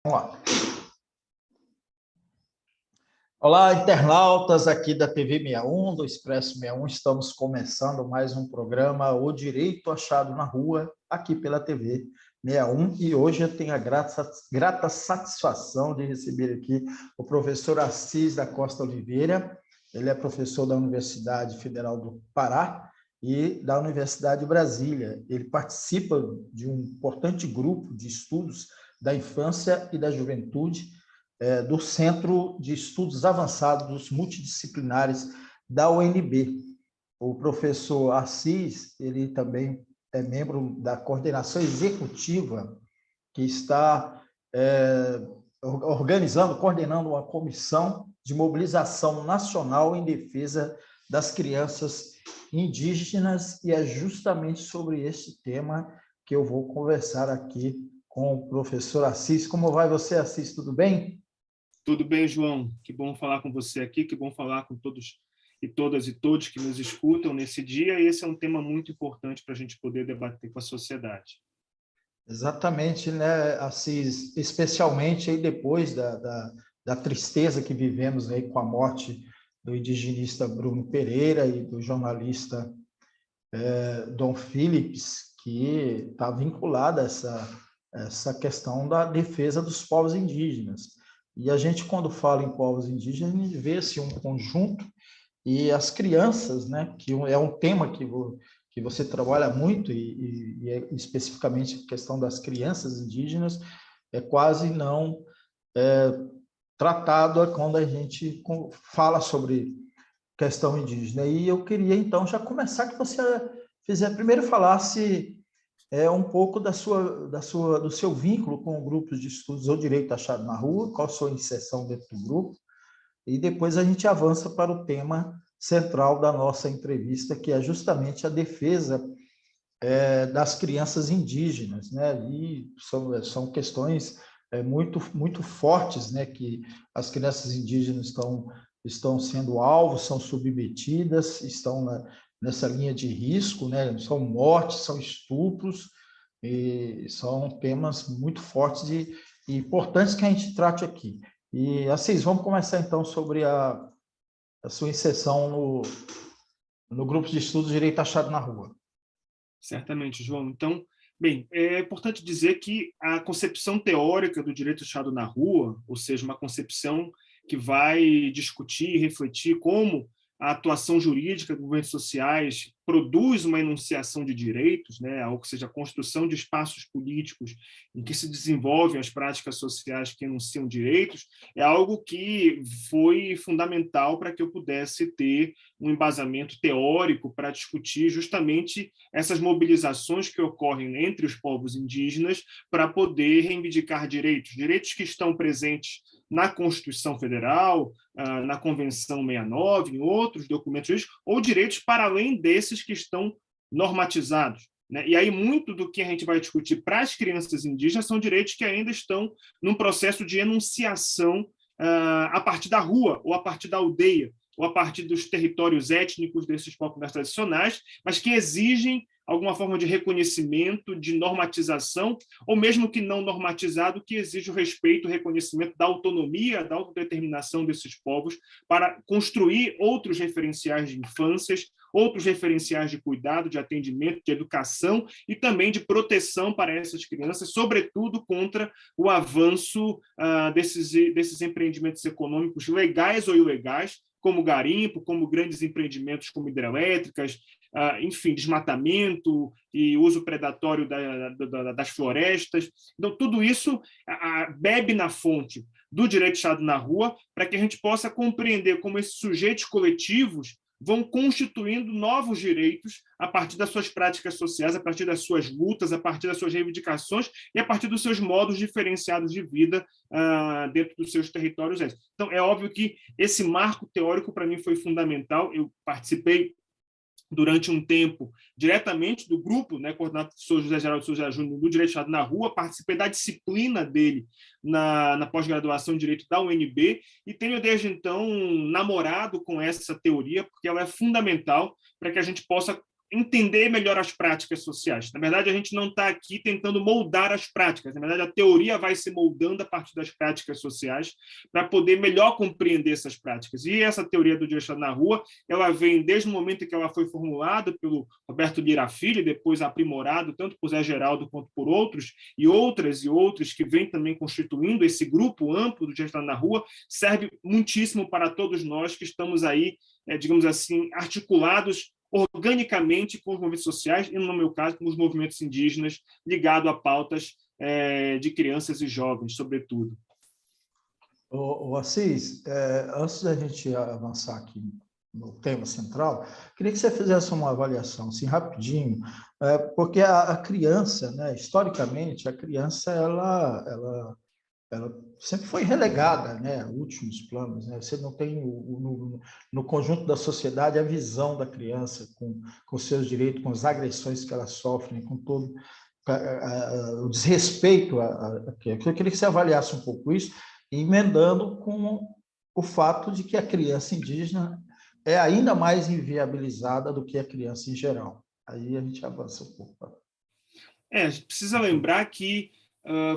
Vamos lá. Olá, internautas aqui da TV 61, do Expresso 61. Estamos começando mais um programa O Direito Achado na Rua, aqui pela TV 61. E hoje eu tenho a grata satisfação de receber aqui o professor Assis da Costa Oliveira. Ele é professor da Universidade Federal do Pará e da Universidade de Brasília. Ele participa de um importante grupo de estudos da infância e da juventude do Centro de Estudos Avançados Multidisciplinares da UNB. O professor Assis, ele também é membro da coordenação executiva que está coordenando uma comissão de mobilização nacional em defesa das crianças indígenas, e é justamente sobre esse tema que eu vou conversar aqui com o professor Assis. Como vai você, Assis? Tudo bem? Tudo bem, João? Que bom falar com você aqui, que bom falar com todos e todas e todos que nos escutam nesse dia, e esse é um tema muito importante para a gente poder debater com a sociedade. Exatamente, né, Assis? Especialmente aí depois da tristeza que vivemos aí com a morte do indigenista Bruno Pereira e do jornalista Dom Phillips, que está vinculada a essa questão da defesa dos povos indígenas. E a gente, quando fala em povos indígenas, a gente vê assim, um conjunto, e as crianças, né, que é um tema que você trabalha muito, e especificamente a questão das crianças indígenas, é quase não tratado quando a gente fala sobre questão indígena. E eu queria, então, já começar que você primeiro falasse um pouco do seu vínculo com o grupo de estudos O Direito Achado na Rua, qual a sua inserção dentro do grupo, e depois a gente avança para o tema central da nossa entrevista, que é justamente a defesa das crianças indígenas, né? E são questões muito fortes, né? Que as crianças indígenas estão sendo alvos, são submetidas, estão nessa linha de risco, né? São mortes, são estupros, e são temas muito fortes e importantes que a gente trate aqui. E, Assis, vamos começar então sobre a sua inserção no grupo de estudos Direito Achado na Rua. Certamente, João. Então, bem, é importante dizer que a concepção teórica do direito achado na rua, ou seja, uma concepção que vai discutir e refletir como a atuação jurídica dos movimentos sociais produz uma enunciação de direitos, né, ou seja, a construção de espaços políticos em que se desenvolvem as práticas sociais que enunciam direitos, é algo que foi fundamental para que eu pudesse ter um embasamento teórico para discutir justamente essas mobilizações que ocorrem entre os povos indígenas para poder reivindicar direitos que estão presentes na Constituição Federal, na Convenção 69, em outros documentos jurídicos, ou direitos para além desses que estão normatizados, né? E aí muito do que a gente vai discutir para as crianças indígenas são direitos que ainda estão num processo de enunciação a partir da rua, ou a partir da aldeia, ou a partir dos territórios étnicos desses povos mais tradicionais, mas que exigem alguma forma de reconhecimento, de normatização, ou mesmo que não normatizado, que exige o respeito, o reconhecimento da autonomia, da autodeterminação desses povos, para construir outros referenciais de infâncias, outros referenciais de cuidado, de atendimento, de educação e também de proteção para essas crianças, sobretudo contra o avanço desses empreendimentos econômicos legais ou ilegais, como garimpo, como grandes empreendimentos como hidrelétricas, enfim, desmatamento e uso predatório das florestas. Então, tudo isso bebe na fonte do direito achado na rua para que a gente possa compreender como esses sujeitos coletivos vão constituindo novos direitos a partir das suas práticas sociais, a partir das suas lutas, a partir das suas reivindicações e a partir dos seus modos diferenciados de vida dentro dos seus territórios. Então, é óbvio que esse marco teórico, para mim, foi fundamental. Eu participei durante um tempo, diretamente do grupo, né, coordenado pelo professor José Geraldo Souza Júnior, do Direito Achado na Rua, participei da disciplina dele na pós-graduação em Direito da UNB, e tenho desde então namorado com essa teoria, porque ela é fundamental para que a gente possa entender melhor as práticas sociais. Na verdade, a gente não está aqui tentando moldar as práticas. Na verdade, a teoria vai se moldando a partir das práticas sociais para poder melhor compreender essas práticas. E essa teoria do Direito na Rua, ela vem desde o momento em que ela foi formulada pelo Roberto Lira Filho, depois aprimorado tanto por Zé Geraldo quanto por outros, e outros que vêm também constituindo esse grupo amplo do Direito na Rua, serve muitíssimo para todos nós que estamos aí, digamos assim, articulados organicamente com os movimentos sociais e, no meu caso, com os movimentos indígenas ligados a pautas de crianças e jovens, sobretudo. Assis, antes da gente avançar aqui no tema central, queria que você fizesse uma avaliação, assim, rapidinho, porque a criança, né, historicamente, a criança, ela sempre foi relegada, né, a últimos planos, né? Você não tem no conjunto da sociedade a visão da criança com seus direitos, com as agressões que ela sofre, com todo o desrespeito. Eu queria que você avaliasse um pouco isso, emendando com o fato de que a criança indígena é ainda mais inviabilizada do que a criança em geral. Aí a gente avança um pouco. A gente precisa lembrar que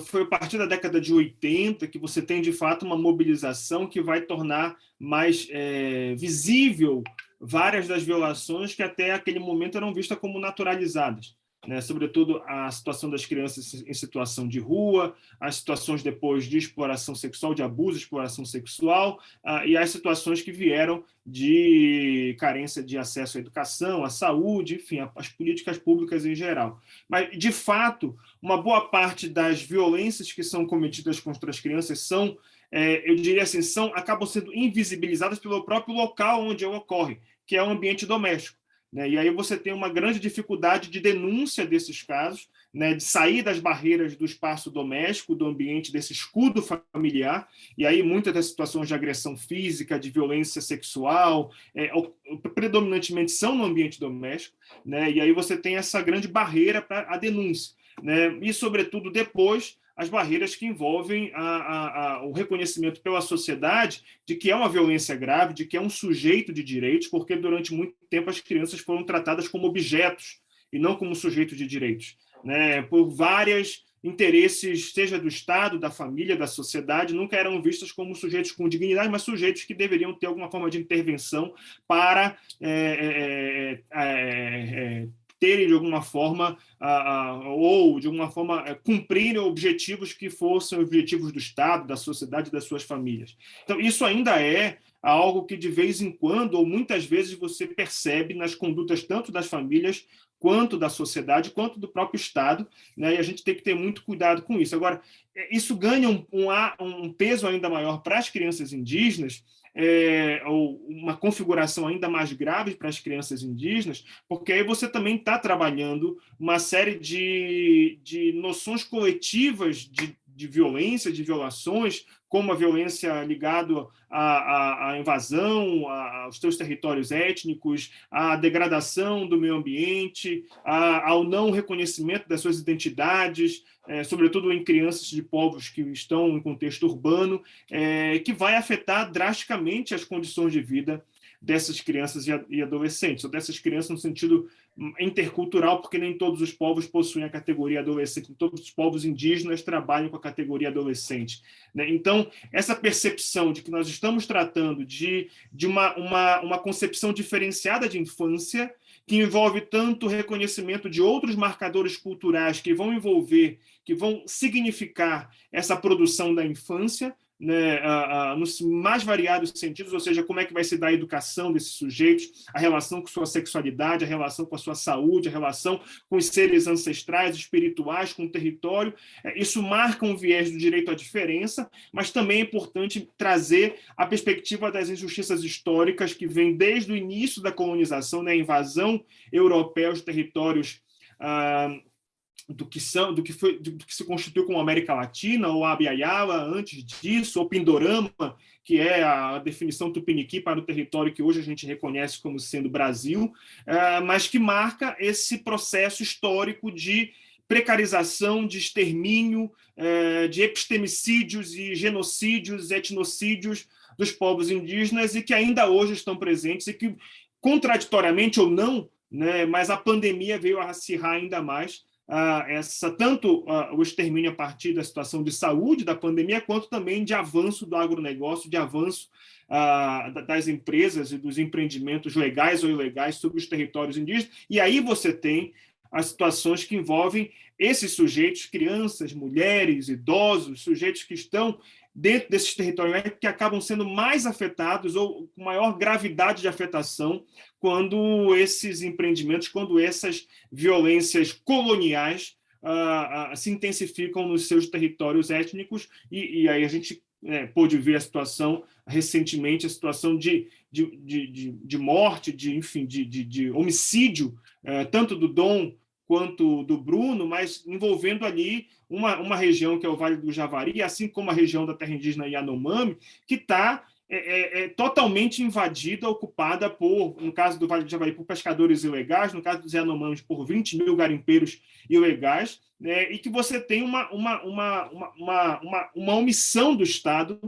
foi a partir da década de 80 que você tem, de fato, uma mobilização que vai tornar mais visível várias das violações que até aquele momento eram vistas como naturalizadas, né? Sobretudo a situação das crianças em situação de rua, as situações depois de exploração sexual, de abuso, exploração sexual, e as situações que vieram de carência de acesso à educação, à saúde, enfim, as políticas públicas em geral. Mas, de fato, uma boa parte das violências que são cometidas contra as crianças são, eu diria assim, acabam sendo invisibilizadas pelo próprio local onde ela ocorre, que é o ambiente doméstico. E aí você tem uma grande dificuldade de denúncia desses casos, né, de sair das barreiras do espaço doméstico, do ambiente, desse escudo familiar, e aí muitas das situações de agressão física, de violência sexual, predominantemente são no ambiente doméstico, né, e aí você tem essa grande barreira para a denúncia, né, e, sobretudo, depois as barreiras que envolvem o reconhecimento pela sociedade de que é uma violência grave, de que é um sujeito de direitos, porque durante muito tempo as crianças foram tratadas como objetos e não como sujeitos de direitos, né? Por vários interesses, seja do Estado, da família, da sociedade, nunca eram vistas como sujeitos com dignidade, mas sujeitos que deveriam ter alguma forma de intervenção para terem, de alguma forma, ou, de alguma forma, cumprirem objetivos que fossem objetivos do Estado, da sociedade e das suas famílias. Então, isso ainda é algo que, de vez em quando, ou muitas vezes, você percebe nas condutas tanto das famílias, quanto da sociedade, quanto do próprio Estado, né? E a gente tem que ter muito cuidado com isso. Agora, isso ganha um peso ainda maior para as crianças indígenas, ou uma configuração ainda mais grave para as crianças indígenas, porque aí você também está trabalhando uma série de noções coletivas de violência, de violações, como a violência ligada à invasão, aos seus territórios étnicos, à degradação do meio ambiente, ao não reconhecimento das suas identidades, sobretudo em crianças de povos que estão em contexto urbano, que vai afetar drasticamente as condições de vida dessas crianças e adolescentes, ou dessas crianças no sentido intercultural, porque nem todos os povos possuem a categoria adolescente, todos os povos indígenas trabalham com a categoria adolescente, né? Então, essa percepção de que nós estamos tratando de uma concepção diferenciada de infância, que envolve tanto o reconhecimento de outros marcadores culturais que vão significar essa produção da infância, né, nos mais variados sentidos, ou seja, como é que vai se dar a educação desses sujeitos, a relação com sua sexualidade, a relação com a sua saúde, a relação com os seres ancestrais, espirituais, com o território. Isso marca um viés do direito à diferença, mas também é importante trazer a perspectiva das injustiças históricas que vem desde o início da colonização, né, a invasão europeia aos territórios do que se constituiu como América Latina, ou Abya-Yala antes disso, ou Pindorama, que é a definição tupiniquim para o território que hoje a gente reconhece como sendo Brasil, mas que marca esse processo histórico de precarização, de extermínio, de epistemicídios e genocídios, etnocídios dos povos indígenas, e que ainda hoje estão presentes e que, contraditoriamente ou não, né? Mas a pandemia veio a acirrar ainda mais tanto o extermínio a partir da situação de saúde da pandemia, quanto também de avanço do agronegócio, de avanço das empresas e dos empreendimentos legais ou ilegais sobre os territórios indígenas. E aí você tem as situações que envolvem esses sujeitos, crianças, mulheres, idosos, sujeitos que estão dentro desses territórios que acabam sendo mais afetados ou com maior gravidade de afetação quando esses empreendimentos, quando essas violências coloniais se intensificam nos seus territórios étnicos, e aí a gente pôde ver a situação recentemente, a situação de morte, de homicídio, tanto do Dom quanto do Bruno, mas envolvendo ali uma região que é o Vale do Javari, assim como a região da terra indígena Yanomami, que está totalmente invadida, ocupada por, no caso do Vale do Javari, por pescadores ilegais, no caso dos Yanomamis, por 20 mil garimpeiros ilegais, né, e que você tem uma omissão do Estado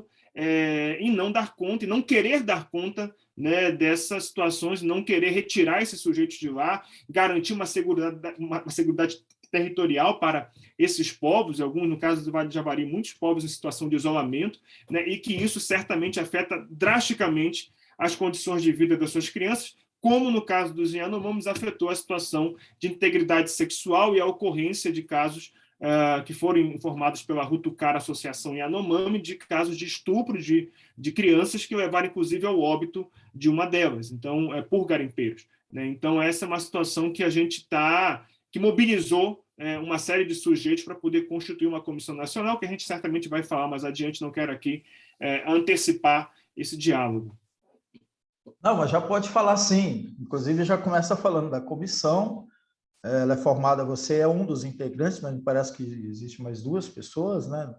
em não dar conta, e não querer dar conta, né, dessas situações, não querer retirar esses sujeitos de lá, garantir uma seguridade territorial para esses povos, alguns, no caso do Vale do Javari, muitos povos em situação de isolamento, né, e que isso certamente afeta drasticamente as condições de vida das suas crianças, como no caso dos Yanomamis afetou a situação de integridade sexual e a ocorrência de casos que foram informados pela Rutucara Associação Yanomami, de casos de estupro de crianças que levaram, inclusive, ao óbito de uma delas, então, por garimpeiros, né? Então, essa é uma situação que a gente que mobilizou uma série de sujeitos para poder constituir uma comissão nacional, que a gente certamente vai falar mais adiante, não quero aqui antecipar esse diálogo. Não, mas já pode falar sim. Inclusive, já começa falando da comissão. Ela é formada, você é um dos integrantes, mas me parece que existe mais 2 pessoas, né?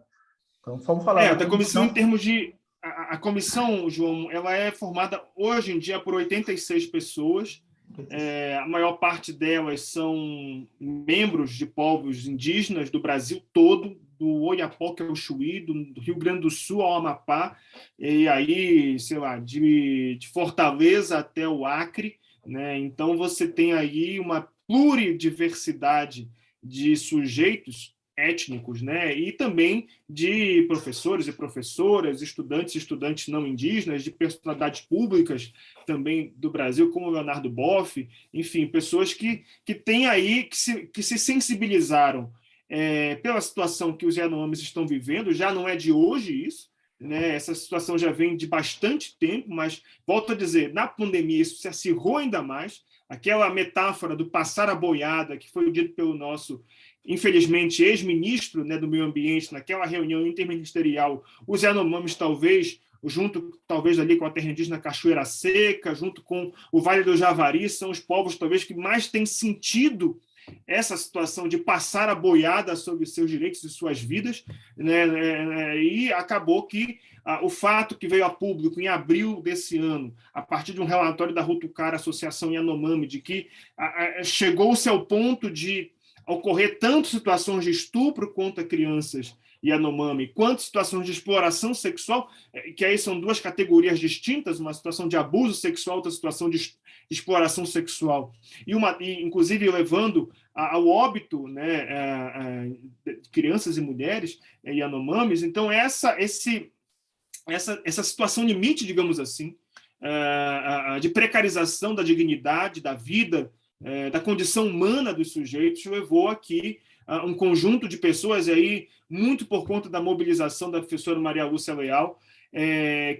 Então, vamos falar da comissão em termos de... A comissão, João, ela é formada hoje em dia por 86 pessoas. A maior parte delas são membros de povos indígenas do Brasil todo, do Oiapoque ao Chuí, do Rio Grande do Sul ao Amapá, e aí, sei lá, de Fortaleza até o Acre, né? Então, você tem aí uma pluridiversidade de sujeitos étnicos, né? E também de professores e professoras, estudantes e estudantes não indígenas, de personalidades públicas também do Brasil, como Leonardo Boff, enfim, pessoas que têm aí, que se sensibilizaram pela situação que os Yanomamis estão vivendo. Já não é de hoje isso, né? Essa situação já vem de bastante tempo, mas, volto a dizer, na pandemia isso se acirrou ainda mais. Aquela metáfora do passar a boiada, que foi dito pelo nosso, infelizmente, ex-ministro, né, do Meio Ambiente, naquela reunião interministerial, os Yanomamis, talvez ali com a terra indígena Cachoeira Seca, junto com o Vale do Javari, são os povos talvez que mais têm sentido essa situação de passar a boiada sobre seus direitos e suas vidas, né? E acabou que o fato que veio a público em abril desse ano, a partir de um relatório da Rutucara Associação Yanomami, de que chegou-se ao ponto de ocorrer tanto situações de estupro contra crianças Yanomami, quanto situações de exploração sexual, que aí são 2 categorias distintas, uma situação de abuso sexual, outra situação de exploração sexual, e inclusive levando ao óbito, né, crianças e mulheres Yanomamis. Então, essa situação limite, digamos assim, de precarização da dignidade, da vida, da condição humana dos sujeitos, levou aqui um conjunto de pessoas, aí, muito por conta da mobilização da professora Maria Lúcia Leal,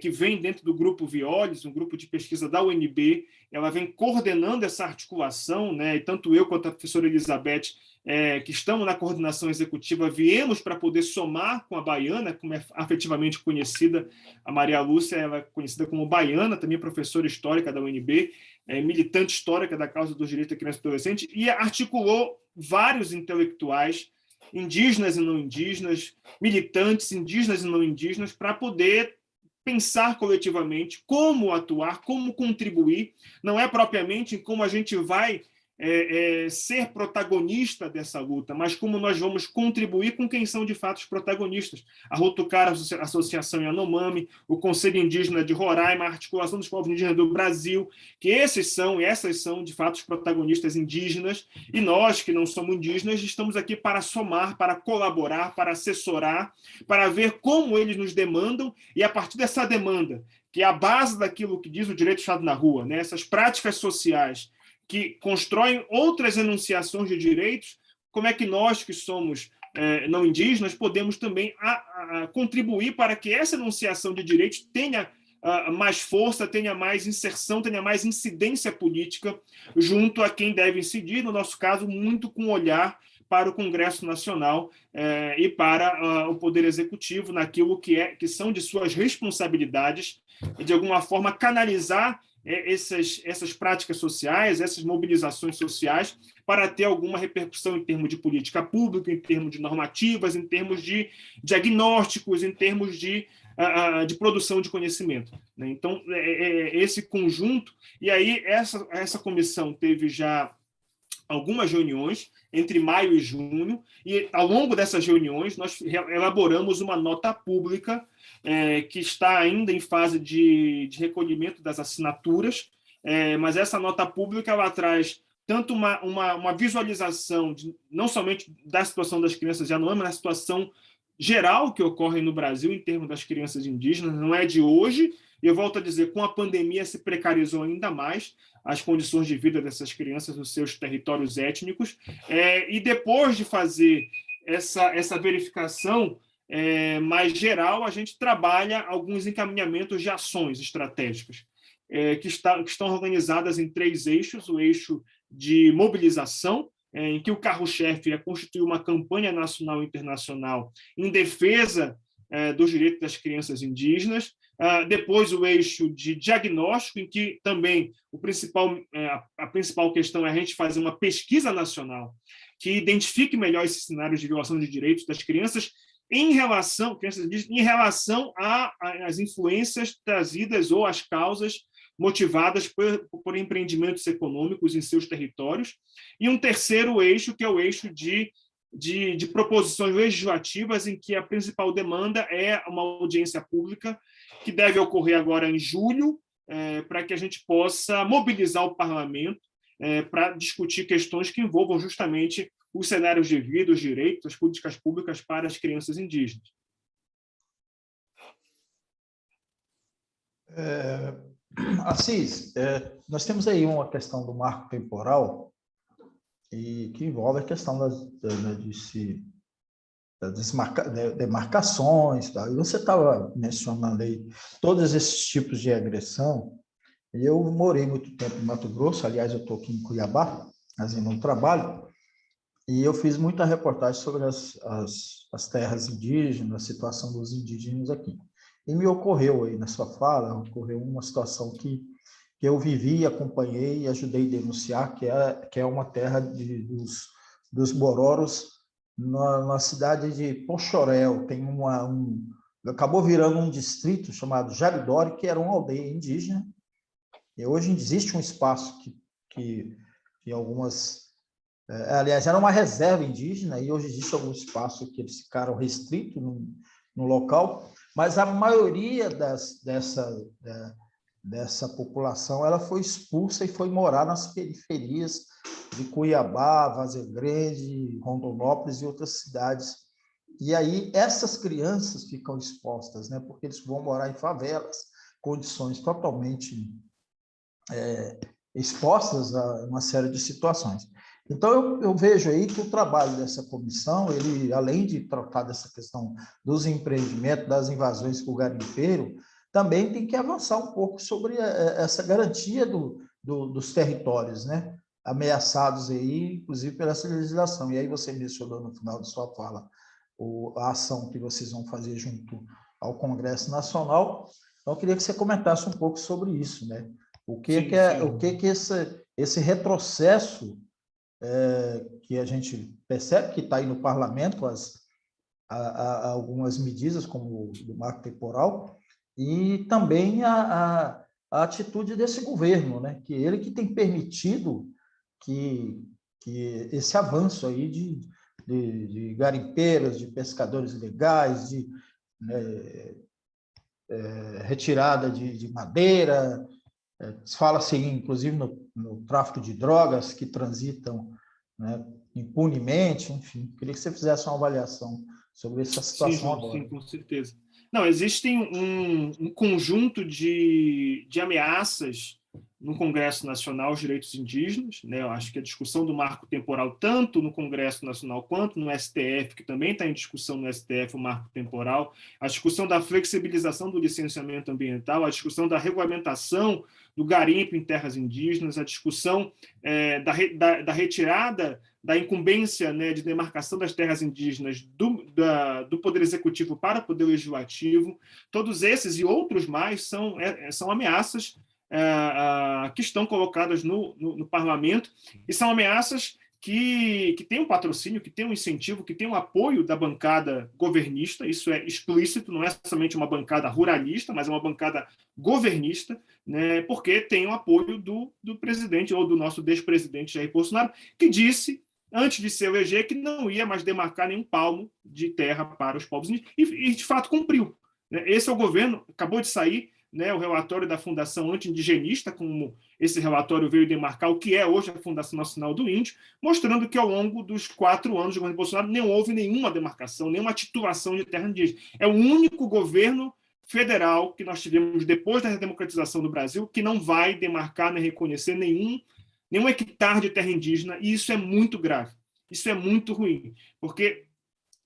que vem dentro do grupo Violes, um grupo de pesquisa da UNB. Ela vem coordenando essa articulação, né? E tanto eu quanto a professora Elizabeth, que estamos na coordenação executiva, viemos para poder somar com a Baiana, como é afetivamente conhecida. A Maria Lúcia, ela é conhecida como Baiana, também professora histórica da UNB, militante histórica da causa dos direitos da criança e adolescente, e articulou vários intelectuais, indígenas e não indígenas, militantes indígenas e não indígenas, para poder pensar coletivamente como atuar, como contribuir. Não é propriamente em como a gente vai ser protagonista dessa luta, mas como nós vamos contribuir com quem são de fato os protagonistas. A Rotokara Associação Yanomami, o Conselho Indígena de Roraima, a Articulação dos Povos Indígenas do Brasil, que essas são de fato os protagonistas indígenas, e nós, que não somos indígenas, estamos aqui para somar, para colaborar, para assessorar, para ver como eles nos demandam, e a partir dessa demanda, que é a base daquilo que diz o direito do Estado na rua, né? Essas práticas sociais que constroem outras enunciações de direitos, como é que nós, que somos não indígenas, podemos também contribuir para que essa enunciação de direitos tenha mais força, tenha mais inserção, tenha mais incidência política junto a quem deve incidir, no nosso caso, muito com olhar para o Congresso Nacional e para o Poder Executivo, naquilo que são de suas responsabilidades, e, de alguma forma, canalizar essas práticas sociais, essas mobilizações sociais, para ter alguma repercussão em termos de política pública, em termos de normativas, em termos de diagnósticos, em termos de produção de conhecimento. Né? Então, esse conjunto, e aí essa comissão teve já algumas reuniões entre maio e junho, e ao longo dessas reuniões nós elaboramos uma nota pública que está ainda em fase de recolhimento das assinaturas, mas essa nota pública ela traz tanto uma visualização não somente da situação das crianças Yanomami, mas da situação geral que ocorre no Brasil em termos das crianças indígenas, não é de hoje. Eu volto a dizer, com a pandemia se precarizou ainda mais as condições de vida dessas crianças nos seus territórios étnicos, e depois de fazer essa verificação mais geral, a gente trabalha alguns encaminhamentos de ações estratégicas, que estão organizadas em 3 eixos: o eixo de mobilização, em que o carro-chefe é constituir uma campanha nacional e internacional em defesa dos direitos das crianças indígenas. Depois, o eixo de diagnóstico, em que também a principal questão é a gente fazer uma pesquisa nacional que identifique melhor esses cenários de violação de direitos das crianças em relação às influências trazidas ou às causas motivadas por empreendimentos econômicos em seus territórios. E um terceiro eixo, que é o eixo de proposições legislativas, em que a principal demanda é uma audiência pública, que deve ocorrer agora em julho, para que a gente possa mobilizar o parlamento para discutir questões que envolvam justamente os cenários de vida, os direitos, as políticas públicas para as crianças indígenas. Assis, nós temos aí uma questão do marco temporal e que envolve a questão das demarcações. Tá? E você estava mencionando aí todos esses tipos de agressão. Eu morei muito tempo em Mato Grosso, aliás, eu estou aqui em Cuiabá, fazendo um trabalho, e eu fiz muita reportagem sobre as terras indígenas, a situação dos indígenas aqui. E me ocorreu aí, na sua fala, ocorreu uma situação que eu vivi, acompanhei e ajudei a denunciar, que é uma terra dos Bororos, na cidade de Pochorel. Tem acabou virando um distrito chamado Jaridori, que era uma aldeia indígena, e hoje existe um espaço que algumas... aliás, era uma reserva indígena, e hoje existe algum espaço que eles ficaram restritos no local, mas a maioria dessa população ela foi expulsa e foi morar nas periferias de Cuiabá, Várzea Grande, Rondonópolis e outras cidades. E aí essas crianças ficam expostas, né, porque eles vão morar em favelas, condições totalmente expostas a uma série de situações. Então, eu vejo aí que o trabalho dessa comissão, ele, além de tratar dessa questão dos empreendimentos, das invasões com o garimpeiro, também tem que avançar um pouco sobre essa garantia dos territórios, né? Ameaçados aí, inclusive pela essa legislação. E aí você mencionou no final de sua fala a ação que vocês vão fazer junto ao Congresso Nacional. Então, eu queria que você comentasse um pouco sobre isso, né? O que esse retrocesso que a gente percebe que está aí no parlamento, algumas medidas, como o do marco temporal, e também a atitude desse governo, né? Que ele que tem permitido que esse avanço aí de garimpeiros, de pescadores ilegais, de retirada de madeira, fala-se inclusive no tráfico de drogas que transitam, né, impunemente, enfim. Queria que você fizesse uma avaliação sobre essa situação. Sim, João, agora. sim, com certeza. Não, existem um conjunto de ameaças no Congresso Nacional aos direitos indígenas, né? Eu acho que a discussão do marco temporal, tanto no Congresso Nacional quanto no STF, que também está em discussão no STF, o marco temporal, a discussão da flexibilização do licenciamento ambiental, a discussão da regulamentação do garimpo em terras indígenas, a discussão da retirada da incumbência, né, de demarcação das terras indígenas do Poder Executivo para o Poder Legislativo. Todos esses e outros mais são ameaças que estão colocadas no parlamento, e são ameaças que têm um patrocínio, que têm um incentivo, que têm um apoio da bancada governista. Isso é explícito, não é somente uma bancada ruralista, mas é uma bancada governista, né, porque tem o apoio do presidente, ou do nosso despresidente Jair Bolsonaro, que disse, antes de se eleger, que não ia mais demarcar nenhum palmo de terra para os povos indígenas, e de fato cumpriu. Esse é o governo, acabou de sair, né, o relatório da Fundação Anti-Indigenista, como esse relatório veio demarcar o que é hoje a Fundação Nacional do Índio, mostrando que ao longo dos 4 anos do governo Bolsonaro não houve nenhuma demarcação, nenhuma titulação de terra indígena. É o único governo federal que nós tivemos depois da redemocratização do Brasil que não vai demarcar nem reconhecer nenhum hectare de terra indígena, e isso é muito grave, isso é muito ruim, porque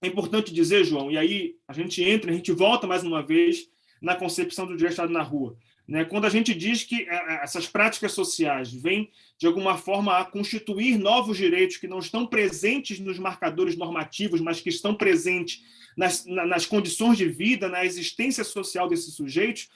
é importante dizer, João, e aí a gente volta mais uma vez na concepção do direito Estado na rua. Né? Quando a gente diz que essas práticas sociais vêm, de alguma forma, a constituir novos direitos que não estão presentes nos marcadores normativos, mas que estão presentes nas condições de vida, na existência social desses sujeitos,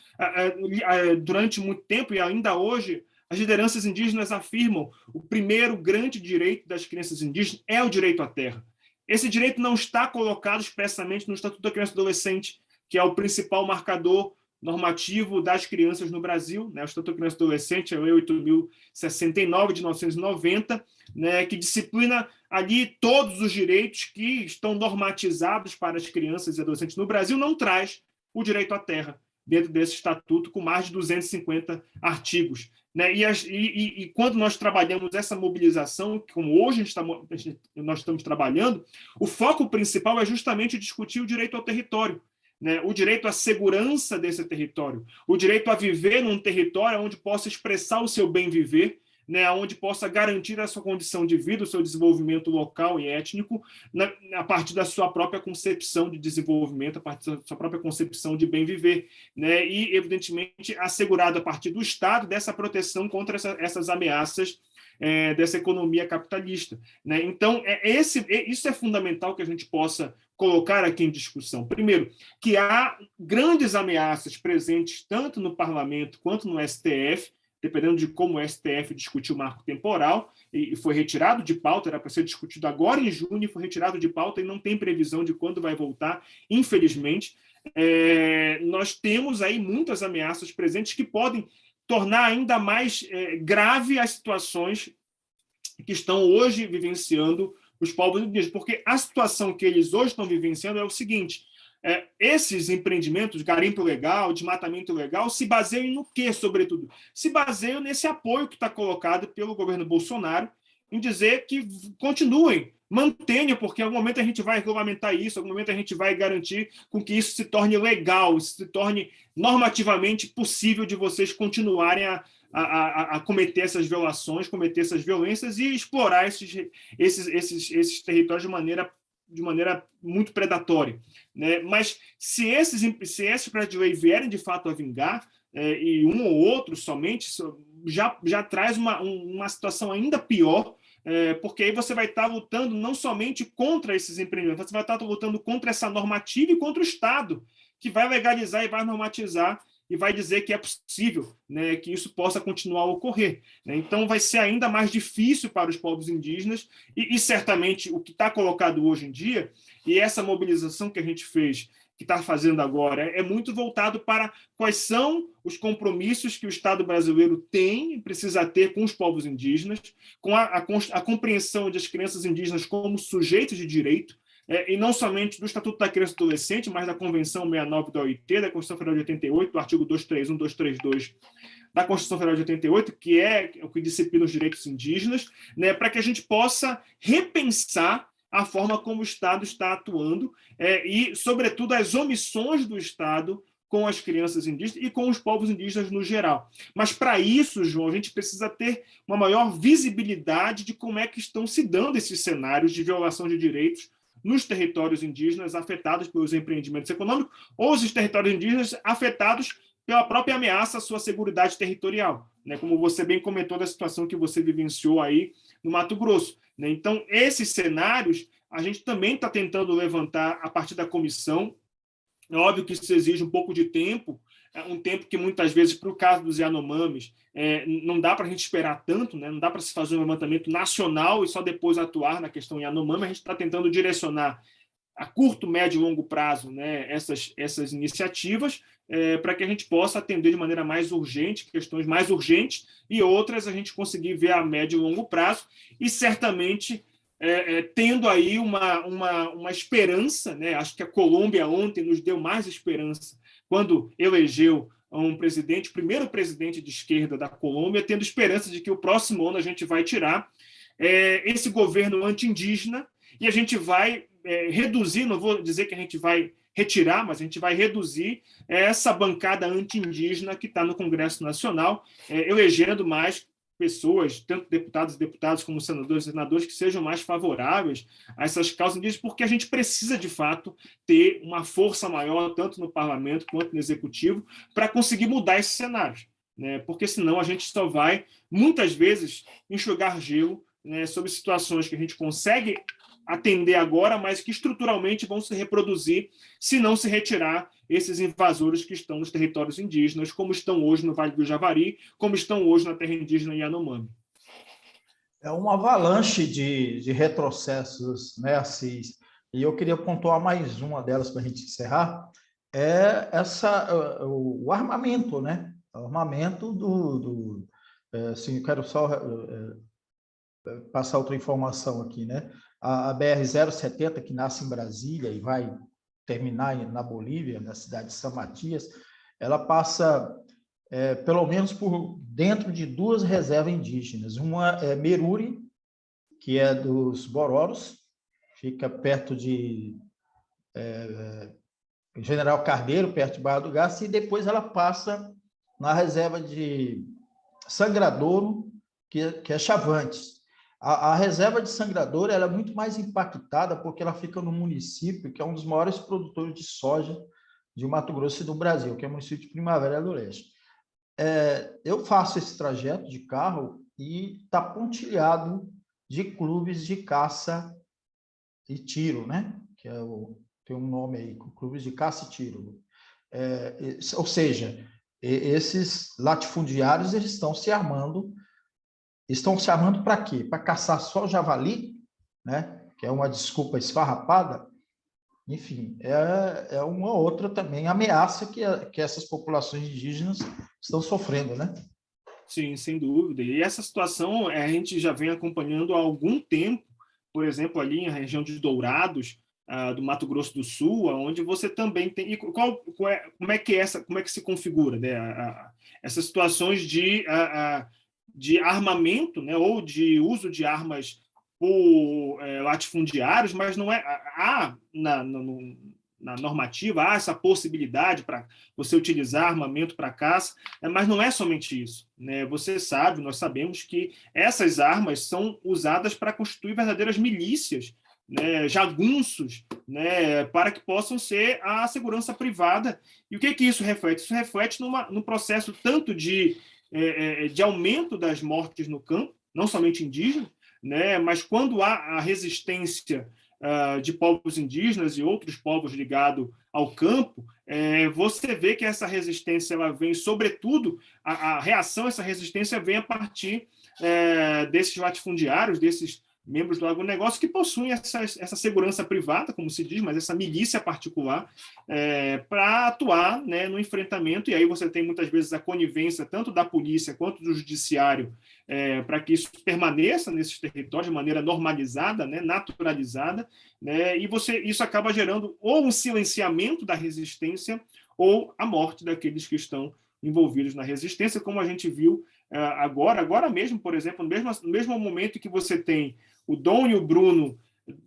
durante muito tempo e ainda hoje, as lideranças indígenas afirmam o primeiro grande direito das crianças indígenas é o direito à terra. Esse direito não está colocado expressamente no Estatuto da Criança e do Adolescente, que é o principal marcador normativo das crianças no Brasil, né? O Estatuto da Criança e do Adolescente é o 8.069, de 1990, né? Que disciplina ali todos os direitos que estão normatizados para as crianças e adolescentes no Brasil, não traz o direito à terra dentro desse estatuto, com mais de 250 artigos. Né? E quando nós trabalhamos essa mobilização, como hoje nós estamos trabalhando, o foco principal é justamente discutir o direito ao território, né? O direito à segurança desse território, o direito a viver num território onde possa expressar o seu bem viver, né, onde possa garantir a sua condição de vida, o seu desenvolvimento local e étnico, a partir da sua própria concepção de desenvolvimento, a partir da sua própria concepção de bem viver, né, e, evidentemente, assegurado a partir do Estado dessa proteção contra essas ameaças dessa economia capitalista. Né? Então, isso é fundamental que a gente possa colocar aqui em discussão. Primeiro, que há grandes ameaças presentes tanto no Parlamento quanto no STF, dependendo de como o STF discutiu o marco temporal, e foi retirado de pauta, era para ser discutido agora em junho, foi retirado de pauta e não tem previsão de quando vai voltar, infelizmente. Nós temos aí muitas ameaças presentes que podem tornar ainda mais grave as situações que estão hoje vivenciando os povos indígenas, porque a situação que eles hoje estão vivenciando é o seguinte: esses empreendimentos de garimpo legal, desmatamento ilegal, se baseiam no quê, sobretudo? Se baseiam nesse apoio que está colocado pelo governo Bolsonaro em dizer que continuem, mantenham, porque em algum momento a gente vai regulamentar isso, em algum momento a gente vai garantir com que isso se torne legal, se torne normativamente possível de vocês continuarem a cometer essas violações, cometer essas violências e explorar esses territórios de maneira muito predatória. Né? Mas se esses projetos de lei vierem de fato a vingar, e um ou outro somente, já traz uma situação ainda pior, porque aí você vai estar lutando não somente contra esses empreendimentos, você vai estar lutando contra essa normativa e contra o Estado, que vai legalizar e vai normatizar e vai dizer que é possível, né, que isso possa continuar a ocorrer. Né? Então, vai ser ainda mais difícil para os povos indígenas e certamente, o que está colocado hoje em dia, e essa mobilização que a gente fez, que está fazendo agora é muito voltado para quais são os compromissos que o Estado brasileiro tem e precisa ter com os povos indígenas, com a compreensão das crianças indígenas como sujeitos de direito, e não somente do Estatuto da Criança e do Adolescente, mas da Convenção 69 da OIT, da Constituição Federal de 88, do artigo 231, 232 da Constituição Federal de 88, que é o que disciplina os direitos indígenas, né, para que a gente possa repensar a forma como o Estado está atuando e, sobretudo, as omissões do Estado com as crianças indígenas e com os povos indígenas no geral. Mas, para isso, João, a gente precisa ter uma maior visibilidade de como é que estão se dando esses cenários de violação de direitos nos territórios indígenas afetados pelos empreendimentos econômicos ou os territórios indígenas afetados pela própria ameaça à sua seguridade territorial, né? Como você bem comentou da situação que você vivenciou aí no Mato Grosso, né? Então, esses cenários a gente também está tentando levantar a partir da comissão. É óbvio que isso exige um pouco de tempo, um tempo que muitas vezes, para o caso dos Yanomamis, não dá para a gente esperar tanto, né? Não dá para se fazer um levantamento nacional e só depois atuar na questão Yanomami. A gente está tentando direcionar a curto, médio e longo prazo, né, essas iniciativas para que a gente possa atender de maneira mais urgente, questões mais urgentes, e outras a gente conseguir ver a médio e longo prazo, e certamente tendo aí uma esperança, né? Acho que a Colômbia ontem nos deu mais esperança, quando elegeu um presidente, o primeiro presidente de esquerda da Colômbia, tendo esperança de que o próximo ano a gente vai tirar esse governo anti-indígena e a gente vai reduzir, não vou dizer que a gente vai retirar, mas a gente vai reduzir essa bancada anti-indígena que está no Congresso Nacional, elegendo mais pessoas, tanto deputados e deputadas como senadores e senadores, que sejam mais favoráveis a essas causas indígenas, porque a gente precisa, de fato, ter uma força maior, tanto no parlamento quanto no executivo, para conseguir mudar esses cenários, né? Porque senão a gente só vai, muitas vezes, enxugar gelo, né, sobre situações que a gente consegue atender agora, mas que estruturalmente vão se reproduzir se não se retirar esses invasores que estão nos territórios indígenas, como estão hoje no Vale do Javari, como estão hoje na terra indígena Yanomami. É uma avalanche de retrocessos, né, Assis? E eu queria pontuar mais uma delas para a gente encerrar, o armamento, né? O armamento assim, quero só passar outra informação aqui, né? A BR-070, que nasce em Brasília e vai terminar na Bolívia, na cidade de São Matias, ela passa pelo menos por dentro de duas reservas indígenas. Uma é Meruri, que é dos Bororos, fica perto de General Carneiro, perto de Barra do Garça, e depois ela passa na reserva de Sangradouro, que é Chavantes. A reserva de Sangradouro ela é muito mais impactada porque ela fica no município que é um dos maiores produtores de soja de Mato Grosso e do Brasil, que é o município de Primavera do Leste. Eu faço esse trajeto de carro e está pontilhado de clubes de caça e tiro, né? Tem um nome aí, clubes de caça e tiro. Ou seja, esses latifundiários eles estão se armando para quê? Para caçar só javali, né? Que é uma desculpa esfarrapada. Enfim, é uma outra também ameaça que essas populações indígenas estão sofrendo, né? Sim, sem dúvida. E essa situação a gente já vem acompanhando há algum tempo, por exemplo, ali na região de Dourados, do Mato Grosso do Sul, onde você também tem... E como é que se configura, né? Essas situações de armamento, né? Ou de uso de armas por latifundiários, mas não é... Na normativa, há essa possibilidade para você utilizar armamento para caça, mas não é somente isso, né? Você sabe, nós sabemos que essas armas são usadas para constituir verdadeiras milícias, né, jagunços, né, para que possam ser a segurança privada. E o que isso reflete? Isso reflete num processo tanto de aumento das mortes no campo, não somente indígenas, né, mas quando há a resistência de povos indígenas e outros povos ligados ao campo, você vê que essa resistência ela vem, sobretudo, a reação a essa resistência vem a partir desses latifundiários, desses membros do agronegócio que possuem essa segurança privada, como se diz, mas essa milícia particular, para atuar, né, no enfrentamento, e aí você tem muitas vezes a conivência tanto da polícia quanto do judiciário para que isso permaneça nesses territórios de maneira normalizada, né, naturalizada, né, e isso acaba gerando ou um silenciamento da resistência ou a morte daqueles que estão envolvidos na resistência, como a gente viu agora mesmo, por exemplo, no mesmo momento que você tem o Dom e o Bruno,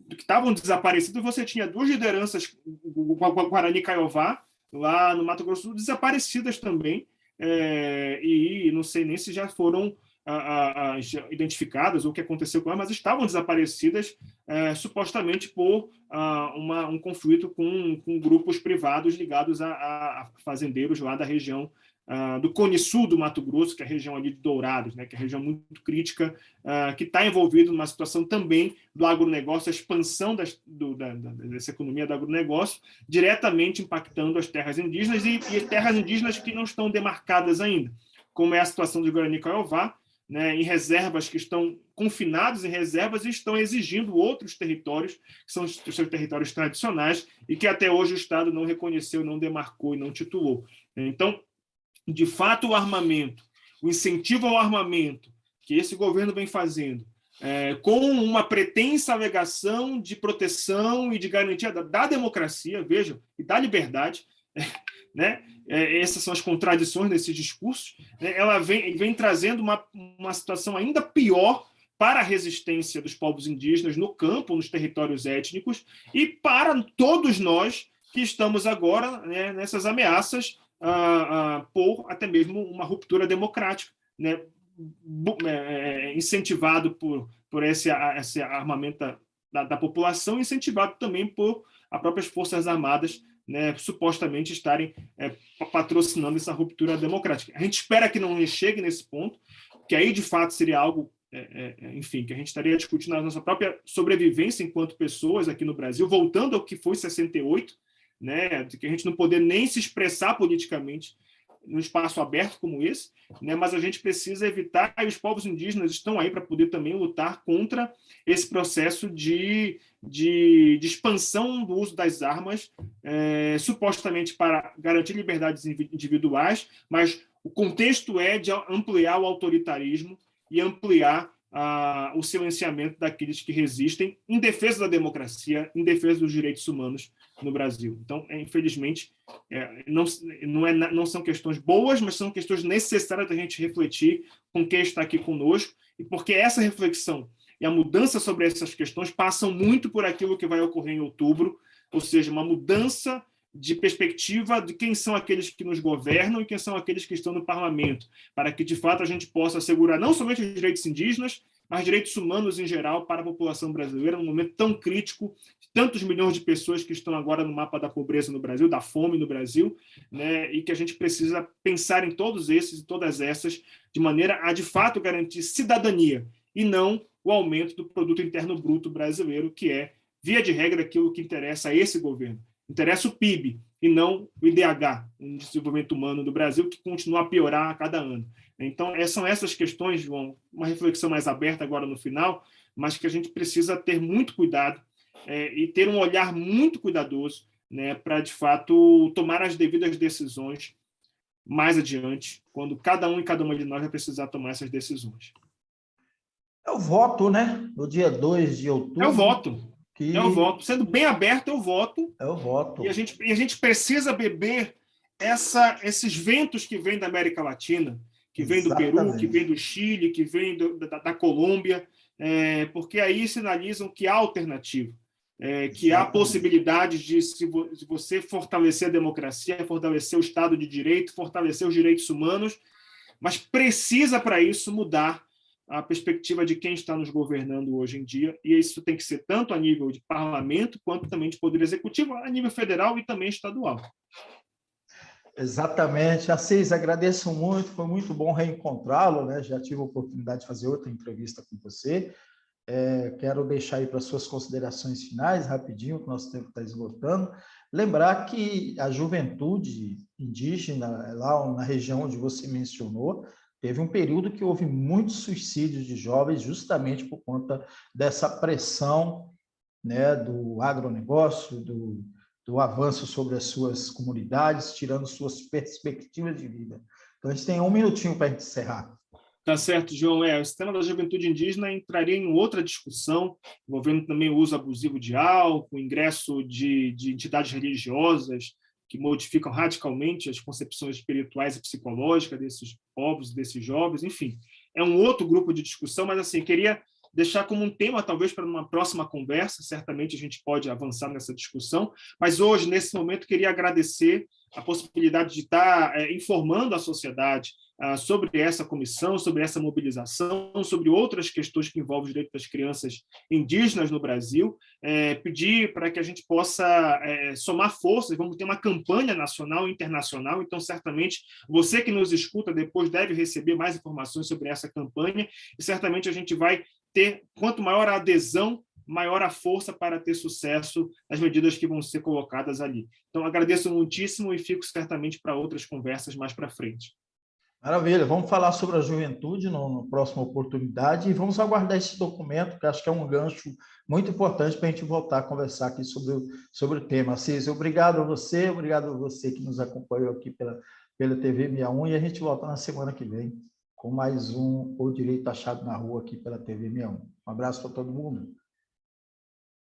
que estavam desaparecidos, você tinha duas lideranças, o Guarani Kaiowá, lá no Mato Grosso do Sul, desaparecidas também, e não sei nem se já foram identificadas ou o que aconteceu com elas, mas estavam desaparecidas supostamente por um conflito com grupos privados ligados a fazendeiros lá da região do Cone Sul do Mato Grosso, que é a região ali de Dourados, né, que é a região muito crítica, que está envolvido numa situação também do agronegócio, a expansão dessa economia do agronegócio, diretamente impactando as terras indígenas e terras indígenas que não estão demarcadas ainda, como é a situação do Guarani Kaiowá, né, em reservas que estão confinados em reservas e estão exigindo outros territórios, que são os seus territórios tradicionais, e que até hoje o Estado não reconheceu, não demarcou e não titulou. Então, de fato, o armamento, o incentivo ao armamento que esse governo vem fazendo, com uma pretensa alegação de proteção e de garantia da democracia, vejam, e da liberdade, né? Essas são as contradições desse discurso, né? Ela vem trazendo uma situação ainda pior para a resistência dos povos indígenas no campo, nos territórios étnicos, e para todos nós que estamos agora, né, nessas ameaças por até mesmo uma ruptura democrática, né, incentivado por esse armamento da população, incentivado também por as próprias Forças Armadas, né, supostamente estarem patrocinando essa ruptura democrática. A gente espera que não chegue nesse ponto, que aí, de fato, seria algo, enfim, que a gente estaria discutindo a nossa própria sobrevivência enquanto pessoas aqui no Brasil, voltando ao que foi 68, né, de que a gente não poder nem se expressar politicamente num espaço aberto como esse, né, mas a gente precisa evitar, e os povos indígenas estão aí para poder também lutar contra esse processo de expansão do uso das armas, supostamente para garantir liberdades individuais, mas o contexto é de ampliar o autoritarismo e ampliar o silenciamento daqueles que resistem em defesa da democracia, em defesa dos direitos humanos no Brasil. Então, infelizmente, não são questões boas, mas são questões necessárias da gente refletir com quem está aqui conosco, e porque essa reflexão e a mudança sobre essas questões passam muito por aquilo que vai ocorrer em outubro, ou seja, uma mudança de perspectiva de quem são aqueles que nos governam e quem são aqueles que estão no parlamento, para que, de fato, a gente possa assegurar não somente os direitos indígenas, mas direitos humanos em geral para a população brasileira, num momento tão crítico, tantos milhões de pessoas que estão agora no mapa da pobreza no Brasil, da fome no Brasil, né, e que a gente precisa pensar em todos esses e todas essas de maneira a, de fato, garantir cidadania e não o aumento do produto interno bruto brasileiro, que é, via de regra, aquilo que interessa a esse governo. Interessa o PIB e não o IDH, o desenvolvimento humano do Brasil, que continua a piorar a cada ano. Então, são essas questões, João, uma reflexão mais aberta agora no final, mas que a gente precisa ter muito cuidado e ter um olhar muito cuidadoso, né, para, de fato, tomar as devidas decisões mais adiante, quando cada um e cada uma de nós vai precisar tomar essas decisões. É o voto, né? No dia 2 de outubro. É o voto. É o voto. Sendo bem aberto, é o voto. É o voto. E a gente precisa beber esses ventos que vêm da América Latina, que vêm do Peru, que vêm do Chile, que vêm da Colômbia, porque aí sinalizam que há alternativa, que há possibilidades de você fortalecer a democracia, fortalecer o Estado de Direito, fortalecer os direitos humanos, mas precisa, para isso, mudar a perspectiva de quem está nos governando hoje em dia, e isso tem que ser tanto a nível de parlamento, quanto também de poder executivo, a nível federal e também estadual. Exatamente. Assis, agradeço muito, foi muito bom reencontrá-lo, né? Já tive a oportunidade de fazer outra entrevista com você. Quero deixar aí para suas considerações finais, rapidinho, que o nosso tempo está esgotando. Lembrar que a juventude indígena, lá na região onde você mencionou, teve um período que houve muitos suicídios de jovens justamente por conta dessa pressão, né, do agronegócio, do avanço sobre as suas comunidades, tirando suas perspectivas de vida. Então, a gente tem um minutinho para a gente encerrar. Tá certo, João. O sistema da juventude indígena entraria em outra discussão, envolvendo também o uso abusivo de álcool, o ingresso de entidades religiosas que modificam radicalmente as concepções espirituais e psicológicas desses povos, desses jovens, enfim. É um outro grupo de discussão, mas assim, queria deixar como um tema, talvez, para uma próxima conversa, certamente a gente pode avançar nessa discussão, mas hoje, nesse momento, queria agradecer a possibilidade de estar informando a sociedade sobre essa comissão, sobre essa mobilização, sobre outras questões que envolvem os direitos das crianças indígenas no Brasil, pedir para que a gente possa somar forças, vamos ter uma campanha nacional e internacional, então certamente você que nos escuta depois deve receber mais informações sobre essa campanha e certamente a gente vai ter, quanto maior a adesão, maior a força para ter sucesso nas medidas que vão ser colocadas ali. Então, agradeço muitíssimo e fico certamente para outras conversas mais para frente. Maravilha, vamos falar sobre a juventude na próxima oportunidade e vamos aguardar esse documento, que acho que é um gancho muito importante para a gente voltar a conversar aqui sobre o tema. Assis, obrigado a você que nos acompanhou aqui pela TV 61 e a gente volta na semana que vem com mais um O Direito Achado na Rua aqui pela TV 61. Um abraço para todo mundo.